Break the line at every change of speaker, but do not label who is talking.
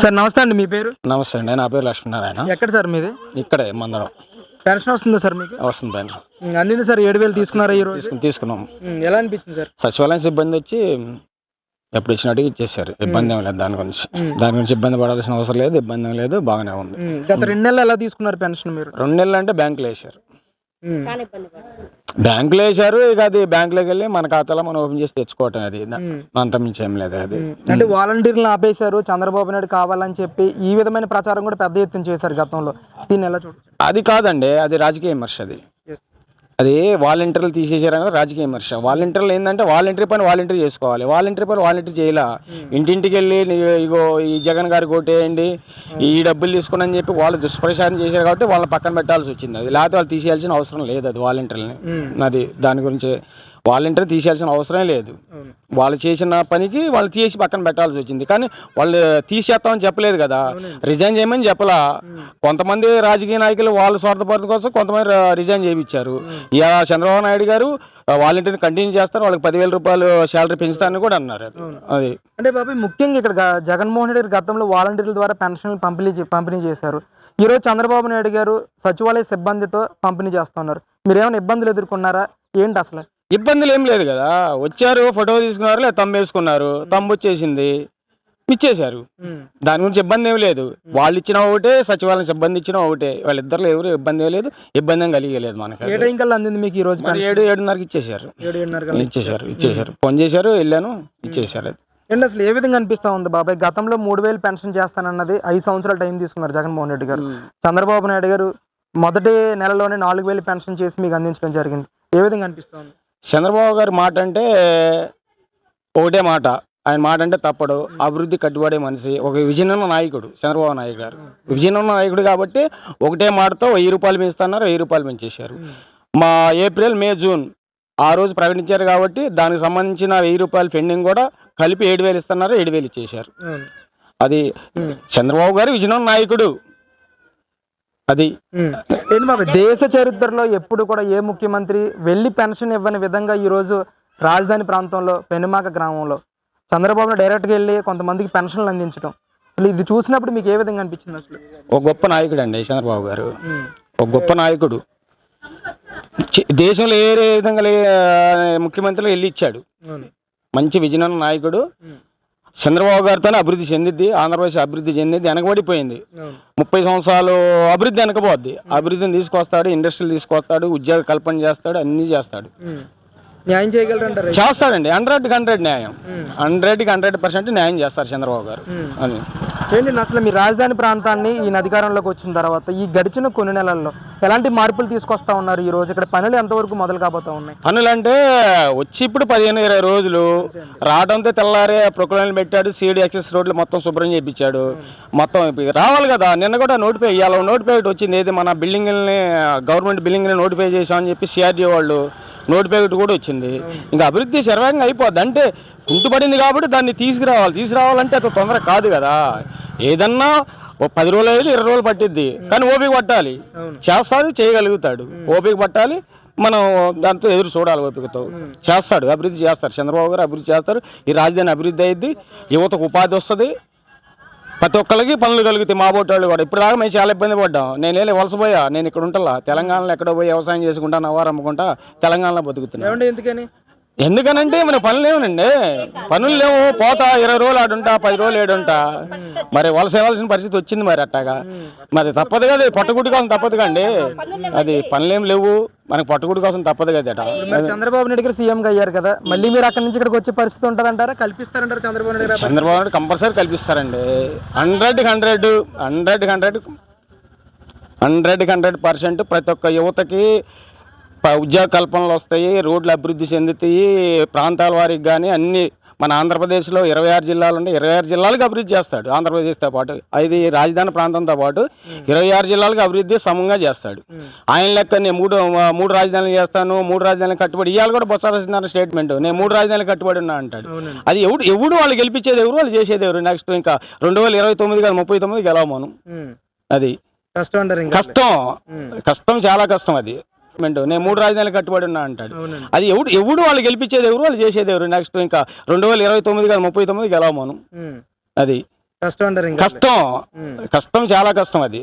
Sir నమస్తే అండి, మీ పేరు?
నమస్తే అండి, నా పేరు లక్ష్మీనారాయణ.
ఎక్కడ సార్ మీది?
ఇక్కడే మందడం.
పెన్షన్ వస్తుందా సార్ మీకు?
వస్తుంది పెన్షన్.
అందింది సార్. 7,000 తీసుకున్నారా ఈ రోజు?
తీసుకున్నాం.
ఎలా అనిపించింది సార్?
సచివాలయం సిబ్బంది వచ్చి ఎప్పుడు ఇచ్చినట్టుగా ఇచ్చేసారు. ఇబ్బంది ఏం లేదు. దాని గురించి ఇబ్బంది పడాల్సిన అవసరం లేదు. ఇబ్బంది ఏం లేదు, బాగానే ఉంది.
గత 2 నెలలు ఎలా తీసుకున్నారు పెన్షన్ మీరు?
2 నెలలు అంటే బ్యాంకులో వేసారు. బ్యాంకులో వేసారు. ఇక అది బ్యాంకులోకి వెళ్ళి మన ఖాతాలో మనం ఓపెన్ చేసి తెచ్చుకోవటం. అది అంత మించి ఏం లేదు. అది
అంటే వాలంటీర్లను ఆపేశారు, చంద్రబాబు నాయుడు కావాలని చెప్పి ఈ విధమైన ప్రచారం కూడా పెద్ద ఎత్తున చేశారు గతంలో. దీన్ని ఎలా చూడండి?
అది కాదండి, అది రాజకీయ విమర్శ. అది వాలంటీర్లు తీసేసారని రాజకీయ విమర్శ. వాలంటీర్లు ఏంటంటే వాలంటీర్ పని వాలంటీర్ చేసుకోవాలి. వాలంటీర్ పని వాలంటీర్ చేయాల. ఇంటింటికి వెళ్ళి ఇగో ఈ జగన్ గారికి ఓటేయండి, ఈ డబ్బులు తీసుకుని అని చెప్పి వాళ్ళు దుష్ప్రచారం చేశారు కాబట్టి వాళ్ళని పక్కన పెట్టాల్సి వచ్చింది. అది లేకపోతే వాళ్ళు తీసేయాల్సిన అవసరం లేదు. అది వాలంటీర్ని అది దాని గురించి వాలంటీర్ తీసేయాల్సిన అవసరమే లేదు. వాళ్ళు చేసిన పనికి వాళ్ళు తీసి పక్కన పెట్టాల్సి వచ్చింది. కానీ వాళ్ళు తీసేస్తామని చెప్పలేదు కదా, రిజైన్ చేయమని చెప్పలా. కొంతమంది రాజకీయ నాయకులు వాళ్ళ స్వార్థపరత కోసం కొంతమంది రిజైన్ చేయించారు. ఇక చంద్రబాబు నాయుడు గారు వాలంటీర్ని కంటిన్యూ చేస్తారు, వాళ్ళకి 10,000 రూపాయలు శాలరీ పెంచుతారని కూడా అన్నారు. అది
అంటే బాబు ముఖ్యంగా ఇక్కడ జగన్మోహన్ రెడ్డి గతంలో వాలంటీర్ల ద్వారా పెన్షన్లు పంపిణీ చేశారు. ఈరోజు చంద్రబాబు నాయుడు గారు సచివాలయ సిబ్బందితో పంపిణీ చేస్తున్నారు. మీరు ఏమైనా ఇబ్బందులు ఎదుర్కొన్నారా ఏంటి అసలు?
ఇబ్బందులు ఏం లేదు కదా. వచ్చారు, ఫోటో తీసుకున్నారు, లేదా తమ్ము వేసుకున్నారు, తమ్ము వచ్చేసింది, ఇచ్చేశారు. దాని గురించి ఇబ్బంది ఏం లేదు. వాళ్ళు ఇచ్చిన ఒకటే, సచివాలయం సిబ్బంది ఇచ్చిన ఒకటే. వాళ్ళిద్దరు ఎవరు ఇబ్బంది లేదు, ఇబ్బంది ఏం కలిగలేదు మనకి.
ఏ టైం కల్లా అందింది మీకు ఈ రోజు?
7:30కి ఇచ్చేసారు. ఇచ్చేసారు. ఫోన్ చేశారు, వెళ్ళాను, ఇచ్చేసారు.
ఏంటి అసలు ఏ విధంగా అనిపిస్తా ఉంది బాబాయ్? గతంలో 3,000 పెన్షన్ చేస్తానన్నది 5 సంవత్సరాల టైం తీసుకున్నారు జగన్మోహన్ రెడ్డి గారు. చంద్రబాబు నాయుడు గారు మొదటి నెలలోనే 4,000 పెన్షన్ చేసి మీకు అందించడం జరిగింది. ఏ విధంగా అనిపిస్తా ఉంది?
చంద్రబాబు గారి మాట అంటే ఒకటే మాట. ఆయన మాట అంటే తప్పడు. అభివృద్ధి కట్టుబడే మనిషి, ఒక విజన్ ఉన్న నాయకుడు చంద్రబాబు నాయుడు గారు. విజన్ ఉన్న నాయకుడు కాబట్టి ఒకటే మాటతో 1,000 రూపాయలు పెంచుతున్నారు, 1,000 రూపాయలు పెంచేశారు. మా ఏప్రిల్, మే, జూన్ ఆ రోజు ప్రకటించారు కాబట్టి దానికి సంబంధించిన 1,000 రూపాయల పెండింగ్ కూడా కలిపి 7,000 ఇస్తున్నారు, 7,000 ఇచ్చేశారు. అది చంద్రబాబు గారు విజన్ ఉన్న నాయకుడు. అది
ఏంటి బాబు, దేశ చరిత్రలో ఎప్పుడు కూడా ఏ ముఖ్యమంత్రి వెళ్ళి పెన్షన్ ఇవ్వని విధంగా ఈరోజు రాజధాని ప్రాంతంలో పెనుమాక గ్రామంలో చంద్రబాబు డైరెక్ట్గా వెళ్ళి కొంతమందికి పెన్షన్లు అందించడం, అసలు ఇది చూసినప్పుడు మీకు ఏ విధంగా అనిపించింది? అసలు
ఒక గొప్ప నాయకుడు అండి చంద్రబాబు గారు. ఒక గొప్ప నాయకుడు. దేశంలో ఏ విధంగా ముఖ్యమంత్రులు వెళ్ళి ఇచ్చాడు. మంచి విజన్ ఉన్న నాయకుడు. చంద్రబాబు గారితోనే అభివృద్ధి చెందిద్ది. ఆంధ్రప్రదేశ్ అభివృద్ధి చెందిద్ది. వెనకబడిపోయింది. 30 సంవత్సరాలు అభివృద్ధి వెనకపోద్ది. అభివృద్ధిని తీసుకొస్తాడు, ఇండస్ట్రీలు తీసుకొస్తాడు, ఉద్యోగ కల్పన చేస్తాడు, అన్నీ చేస్తాడు.
న్యాయం చేయగలరంటారు?
చేస్తాడండి. 100% న్యాయం. 100% న్యాయం చేస్తారు చంద్రబాబు గారు. అని
ఏంటి అసలు మీ రాజధాని ప్రాంతాన్ని ఈయన అధికారంలోకి వచ్చిన తర్వాత ఈ గడిచిన కొన్ని నెలల్లో ఎలాంటి మార్పులు తీసుకొస్తా ఉన్నారు? ఈ రోజు ఇక్కడ పనులు ఎంతవరకు మొదలు కాబోతా ఉన్నాయి?
పనులు అంటే వచ్చి ఇప్పుడు 15-20 రోజులు రావడంతో తెల్లారే ప్రొక్లైన్లు పెట్టాడు. సీడీ యాక్సెస్ రోడ్లు మొత్తం శుభ్రం చేయించాడు. మొత్తం రావాలి కదా. నిన్న కూడా నోటిఫై ఇవ్వాలి. నోటిఫై వచ్చింది. ఏది మన బిల్డింగ్ని, గవర్నమెంట్ బిల్డింగ్ని నోటిఫై చేసామని చెప్పి సిఆర్డీ వాళ్ళు నోటిఫై కూడా వచ్చింది. ఇంకా అభివృద్ధి శరవేగంగా అయిపోద్ది. అంటే కుంటుపడింది కాబట్టి దాన్ని తీసుకురావాలంటే అది తొందర కాదు కదా. ఏదన్నా 10 రోజులు అయితే 20 రోజులు పట్టిద్ది. కానీ ఓపిక పట్టాలి. చేస్తాడు, చేయగలుగుతాడు. ఓపిక పట్టాలి. మనం దాంతో ఎదురు చూడాలి ఓపికతో. చేస్తాడు, అభివృద్ధి చేస్తారు. చంద్రబాబు గారు అభివృద్ధి చేస్తారు. ఈ రాజధాని అభివృద్ధి అయ్యిద్ది. యువతకు ఉపాధి వస్తుంది. ప్రతి ఒక్కరికి పనులు కలుగుతాయి. మా బోటోళ్ళు కూడా ఇప్పుడు దాకా మేము చాలా ఇబ్బంది పడ్డాం. నేనే వలసపోయా. నేను ఇక్కడ ఉంటా తెలంగాణలో ఎక్కడో పోయి వ్యవసాయం చేసుకుంటా, నవ్వారు అమ్ముకుంటా తెలంగాణలో బతుకుతున్నా. ఎందుకనంటే మన పనులు లేవునండి. పనులు లేవు. పోతా 20 రోజులు ఆడుంటా, 10 రోజులు ఏడుంటా. మరి వలస ఇవ్వాల్సిన పరిస్థితి వచ్చింది. మరి అట్టాగా మరి తప్పదు కదా. పొట్టగుడ్డు కోసం తప్పదు కండి. అది పనులేం లేవు. మనకి పొట్టగుడ్డు కోసం తప్పదు కదా.
చంద్రబాబు నాయుడు గారు సీఎంగా అయ్యారు కదా, మళ్ళీ మీరు అక్కడి నుంచి ఇక్కడికి వచ్చే పరిస్థితి ఉంటుందంటారా? కల్పిస్తారంటారు చంద్రబాబు నాయుడు
కంపల్సరీ కల్పిస్తారండి. 100% ప్రతి ఒక్క యువతకి ఉద్యోగ కల్పనలు వస్తాయి. రోడ్లు అభివృద్ధి చెందుతాయి. ప్రాంతాల వారికి కానీ అన్ని మన ఆంధ్రప్రదేశ్లో 26 జిల్లాలు ఉంటే 26 జిల్లాలకు అభివృద్ధి చేస్తాడు. ఆంధ్రప్రదేశ్తో పాటు అది రాజధాని ప్రాంతంతో పాటు 26 జిల్లాలకు అభివృద్ధి సమంగా చేస్తాడు. ఆయన లెక్క నేను మూడు రాజధానులు చేస్తాను, 3 రాజధానులు కట్టుబడి. ఇవాళ కూడా బొత్స సత్యనారాయణ స్టేట్మెంట్, నేను 3 రాజధానులు కట్టుబడి ఉన్నా అంటాడు. అది ఎవడు వాళ్ళు గెలిపించేది ఎవరు, వాళ్ళు చేసేది ఎవరు? నెక్స్ట్ ఇంకా 2029 కాదు 39 గెలవమను. అది కష్టం, చాలా కష్టం. అది నేను 3 రాజధానులు కట్టుబడి ఉన్నా అంటాడు. అది ఎవడు వాళ్ళు గెలిపించేది ఎవరు, వాళ్ళు చేసేది ఎవరు? నెక్స్ట్ ఇంకా 2029 కాదు 39 గెలవమను. అది
కష్టం అంటారు ఇంకా.
కష్టం కష్టం చాలా కష్టం అది